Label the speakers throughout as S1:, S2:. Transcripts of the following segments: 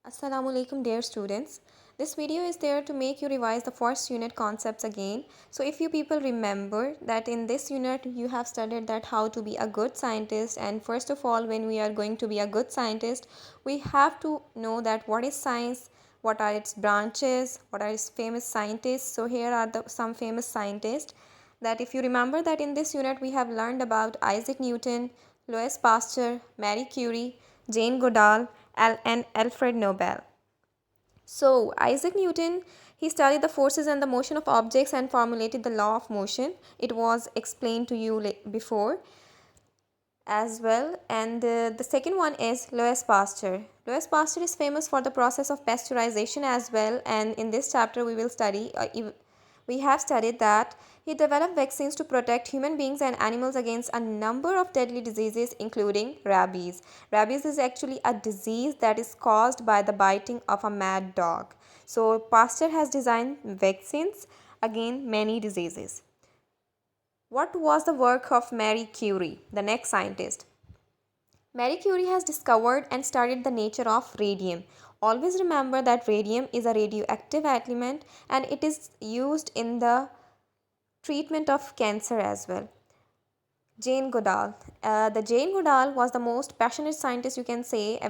S1: Assalamu alaikum dear students. This video is there to make you revise the first unit concepts again. So if you people remember that in this unit you have studied that how to be a good scientist, and first of all when we are going to be a good scientist we have to know that what is science, what are its branches, what are its famous scientists. So here are some famous scientists that if you remember that in this unit we have learned about Isaac Newton, Louis Pasteur, Marie Curie, Jane Goodall, and Alfred Nobel. So, Isaac Newton, he studied the forces and the motion of objects and formulated the law of motion. It was explained to you before as well. And the second one is Louis Pasteur. Louis Pasteur is famous for the process of pasteurization as well. And in this chapter, we have studied that he developed vaccines to protect human beings and animals against a number of deadly diseases, including rabies. Rabies is actually a disease that is caused by the biting of a mad dog. So, Pasteur has designed vaccines against many diseases. What was the work of Marie Curie, the next scientist? Marie Curie has discovered and studied the nature of radium. Always remember that radium is a radioactive element and it is used in the treatment of cancer as well. Jane Goodall. The Jane Goodall was the most passionate scientist you can say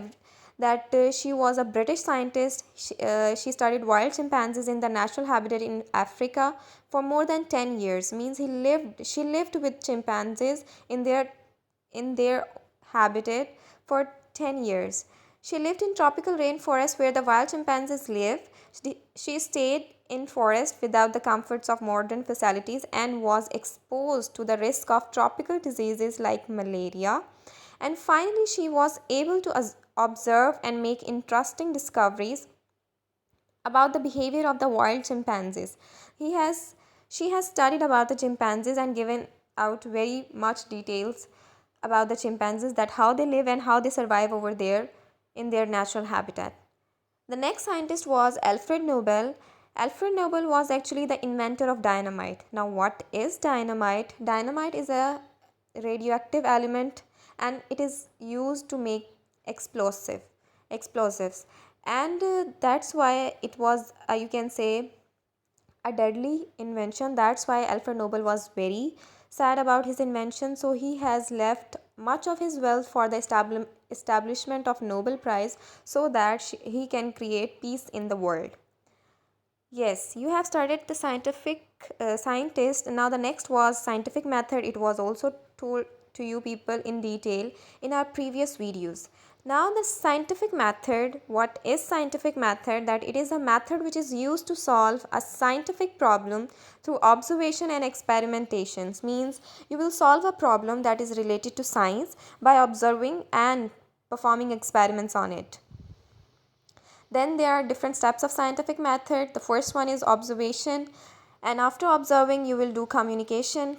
S1: that she was a British scientist. She studied wild chimpanzees in the natural habitat in Africa for more than 10 years. Means she lived with chimpanzees in their habitat for 10 years. She lived in tropical rainforest where the wild chimpanzees live. She stayed in forest without the comforts of modern facilities and was exposed to the risk of tropical diseases like malaria. And finally, she was able to observe and make interesting discoveries about the behavior of the wild chimpanzees. He has she has studied about the chimpanzees and given out very much details about the chimpanzees, that how they live and how they survive over there in their natural habitat. The next scientist was Alfred Nobel. Alfred Nobel was actually the inventor of dynamite. Now, what is dynamite? Dynamite is a radioactive element and it is used to make explosives, and that's why it was you can say a deadly invention. That's why Alfred Nobel was very sad about his invention. So he has left much of his wealth for the establishment of Nobel Prize so that he can create peace in the world. Yes, you have started the scientific scientist. Now the next was scientific method. It was also told to you people in detail in our previous videos. Now the scientific method, what is scientific method? That it is a method which is used to solve a scientific problem through observation and experimentations. Means you will solve a problem that is related to science by observing and performing experiments on it. Then there are different steps of scientific method. The first one is observation, and after observing you will do communicating.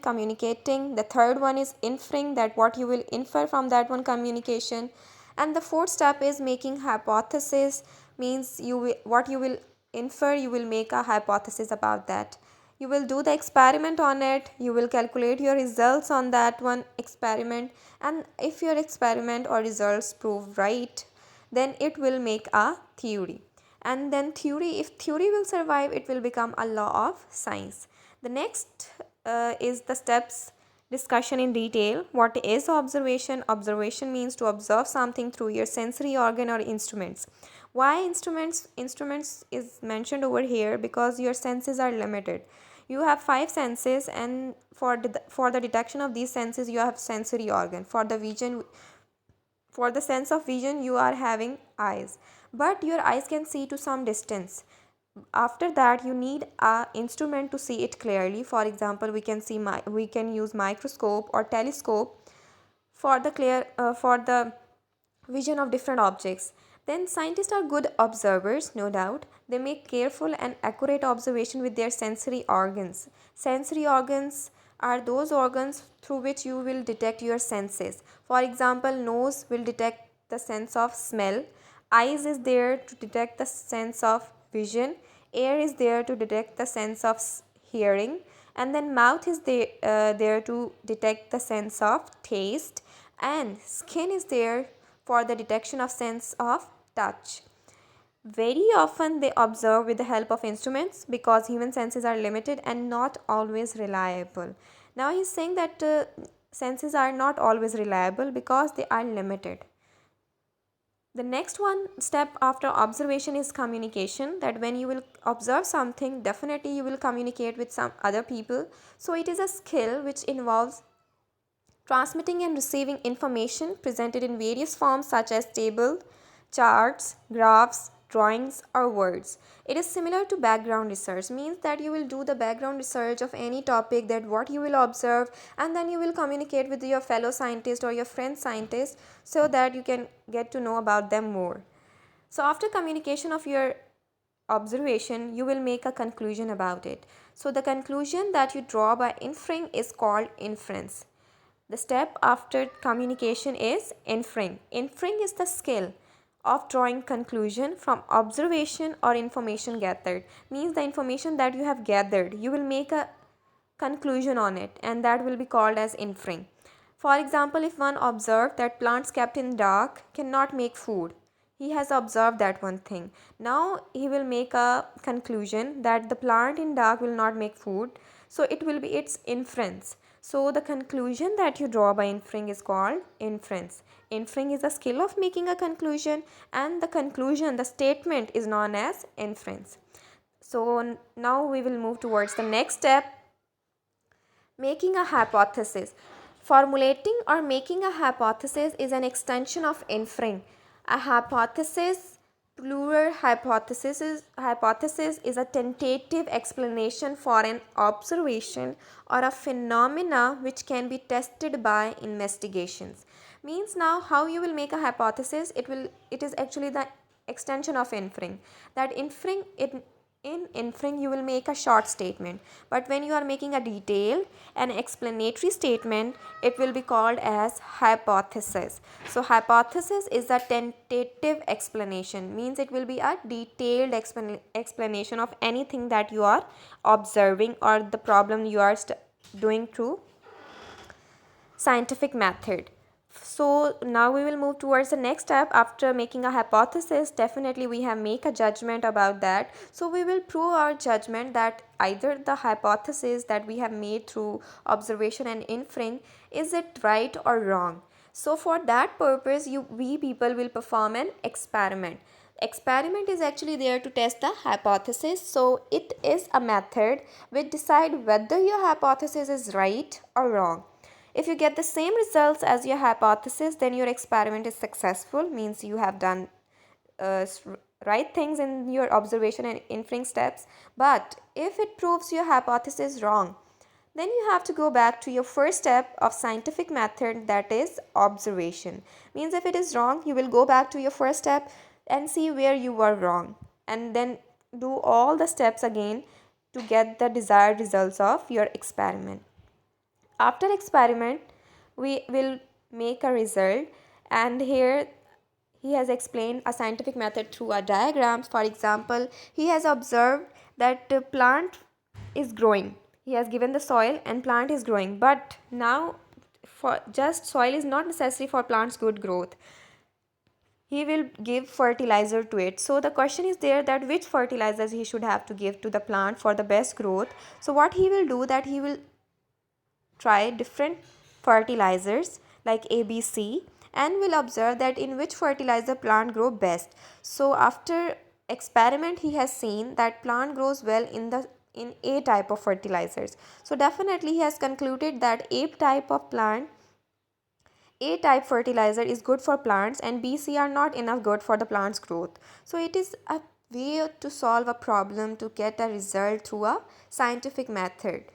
S1: The third one is inferring, that what you will infer from that one communication. And the fourth step is making hypothesis, means what you will infer, you will make a hypothesis about that. You will do the experiment on it, you will calculate your results on that one experiment, and if your experiment or results prove right, then it will make a theory. And then if theory will survive, it will become a law of science. The next is the steps discussion in detail. What is observation? Observation means to observe something through your sensory organ or instruments. Why instruments is mentioned over here? Because your senses are limited. You have 5 senses, and for the detection of these senses you have sensory organ. For the sense of vision you are having eyes, but your eyes can see to some distance. After that you need a instrument to see it clearly. For example, we can use microscope or telescope for the vision of different objects. Then scientists are good observers, no doubt. They make careful and accurate observation with their sensory organs. Sensory organs are those organs through which you will detect your senses. For example, nose will detect the sense of smell, eyes is there to detect the sense of vision, ear is there to detect the sense of hearing, and then mouth is there to detect the sense of taste, and skin is there for the detection of sense of touch. Very often they observe with the help of instruments because human senses are limited and not always reliable. Now he's saying that senses are not always reliable because they are limited. The next one step after observation is communication, that when you will observe something, definitely you will communicate with some other people. So it is a skill which involves transmitting and receiving information presented in various forms such as table, charts, graphs, drawings or words. It is similar to background research, means that you will do the background research of any topic, that what you will observe, and then you will communicate with your fellow scientist or your friend scientist so that you can get to know about them more. So after communication of your observation, you will make a conclusion about it. So the conclusion that you draw by inferring is called inference. The step after communication is inferring. Inferring is the skill of drawing conclusion from observation or information gathered. Means the information that you have gathered, you will make a conclusion on it, and that will be called as inferring. For example, if one observed that plants kept in dark cannot make food, he has observed that one thing. Now he will make a conclusion that the plant in dark will not make food, so it will be its inference. So the conclusion that you draw by inferring is called inference. Inferring is a skill of making a conclusion, and the conclusion, the statement, is known as inference. So now we will move towards the next step, making a hypothesis. Formulating or making a hypothesis is an extension of inferring. A hypothesis, plural hypothesis is a tentative explanation for an observation or a phenomena which can be tested by investigations. Means now how you will make a hypothesis, it is actually the extension of inferring. That inferring it, in inferring you will make a short statement, but when you are making a detailed and explanatory statement, it will be called as hypothesis. So hypothesis is a tentative explanation, means it will be a detailed explanation of anything that you are observing or the problem you are doing through scientific method. So now we will move towards the next step. After making a hypothesis, definitely we have make a judgment about that. So we will prove our judgment that either the hypothesis that we have made through observation and inferring, is it right or wrong. So for that purpose, we people will perform an experiment. Experiment is actually there to test the hypothesis. So it is a method which decide whether your hypothesis is right or wrong. If you get the same results as your hypothesis, then your experiment is successful, means you have done right things in your observation and inferring steps. But if it proves your hypothesis wrong, then you have to go back to your first step of scientific method, that is observation. Means if it is wrong, you will go back to your first step and see where you were wrong, and then do all the steps again to get the desired results of your experiment. After experiment, we will make a result, and here he has explained a scientific method through a diagram. For example, he has observed that the plant is growing. He has given the soil and plant is growing, but now for just soil is not necessary for plant's good growth. He will give fertilizer to it. So the question is there that which fertilizers he should have to give to the plant for the best growth. So what he will do, that he will try different fertilizers like ABC, and will observe that in which fertilizer plant grow best. So after experiment, he has seen that plant grows well in A type of fertilizers. So definitely he has concluded that A type fertilizer is good for plants and B, C are not enough good for the plant's growth. So it is a way to solve a problem, to get a result through a scientific method.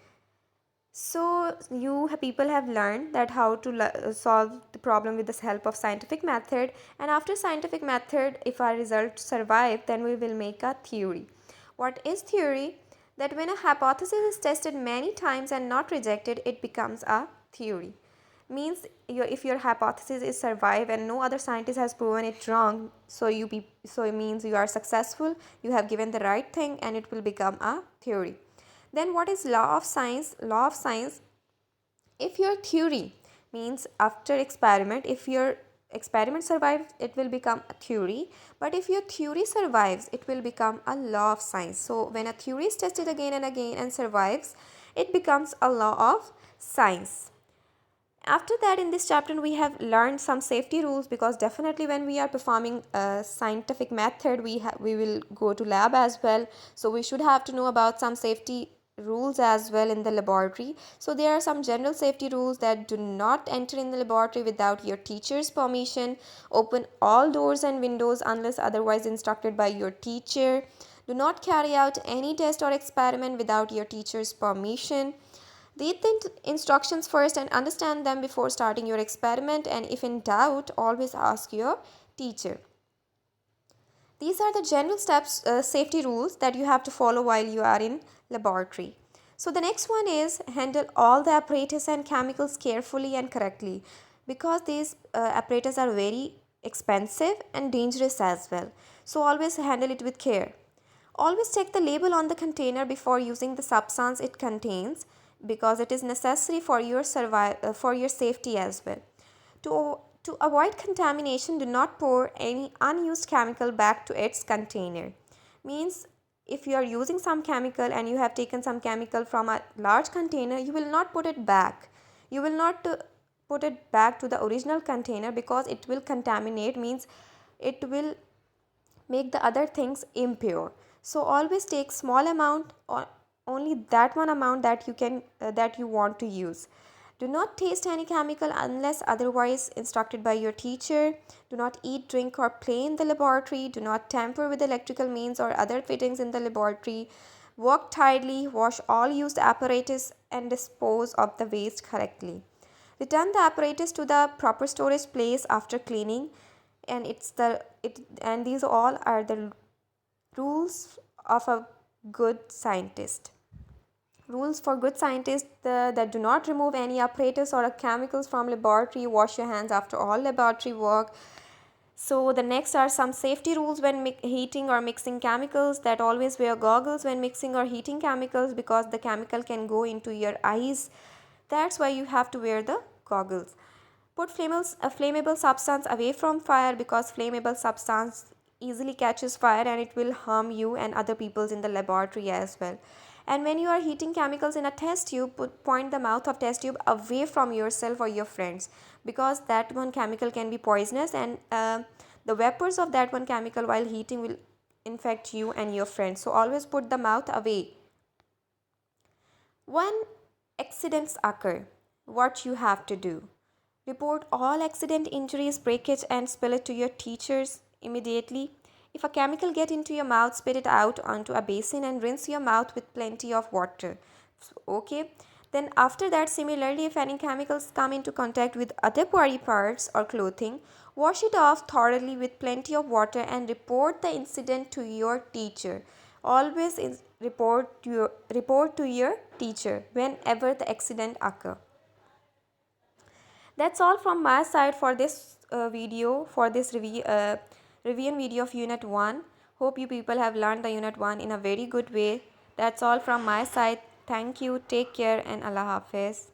S1: So you people have learned that how to solve the problem with the help of scientific method, and after scientific method, if our results survive, then we will make a theory. What is theory? That when a hypothesis is tested many times and not rejected, it becomes a theory. Means if your hypothesis is survive and no other scientist has proven it wrong, so it means you are successful, you have given the right thing, and it will become a theory. Then what is law of science? Law of science, if your theory, means after experiment, if your experiment survives, it will become a theory. But if your theory survives, it will become a law of science. So when a theory is tested again and again and survives, it becomes a law of science. After that, in this chapter we have learned some safety rules, because definitely when we are performing a scientific method, we will go to lab as well, so we should have to know about some safety rules as well in the laboratory. So there are some general safety rules: that do not enter in the laboratory without your teacher's permission, open all doors and windows unless otherwise instructed by your teacher, do not carry out any test or experiment without your teacher's permission, read the instructions first and understand them before starting your experiment, and if in doubt, always ask your teacher. These are the general steps, safety rules that you have to follow while you are in laboratory. So the next one is handle all the apparatus and chemicals carefully and correctly, because these apparatus are very expensive and dangerous as well. So always handle it with care. Always check the label on the container before using the substance it contains, because it is necessary for for your safety as well. To avoid contamination, do not pour any unused chemical back to its container. Means, if you are using some chemical and you have taken some chemical from a large container, you will not put it back. You will not put it back to the original container, because it will contaminate, means it will make the other things impure. So always take small amount, or only that one amount that that you want to use. Do not taste any chemical unless otherwise instructed by your teacher. Do not eat, drink, or play in the laboratory. Do not tamper with electrical means or other fittings in the laboratory. Work tidily, wash all used apparatus, and dispose of the waste correctly. Return the apparatus to the proper storage place after cleaning, and these all are the rules of a good scientist. Rules for good scientists: that do not remove any apparatus or chemicals from laboratory, wash your hands after all laboratory work. So the next are some safety rules when heating or mixing chemicals: that always wear goggles when mixing or heating chemicals, because the chemical can go into your eyes. That's why you have to wear the goggles. Put a flammable substance away from fire, because flammable substance easily catches fire and it will harm you and other peoples in the laboratory as well. And when you are heating chemicals in a test tube, point the mouth of test tube away from yourself or your friends, because that one chemical can be poisonous, and the vapors of that one chemical while heating will infect you and your friends. So always put the mouth away. When accidents occur, what you have to do: report all accident, injuries, breakage, and spill it to your teachers immediately. If a chemical get into your mouth, spit it out onto a basin and rinse your mouth with plenty of water. Okay. Then after that, similarly, if any chemicals come into contact with other body parts or clothing, wash it off thoroughly with plenty of water and report the incident to your teacher. Always report to your teacher whenever the accident occur. That's all from my side for this video, for this revision video of Unit 1. Hope you people have learned the Unit 1 in a very good way. That's all from my side. Thank you, take care, and Allah Hafiz.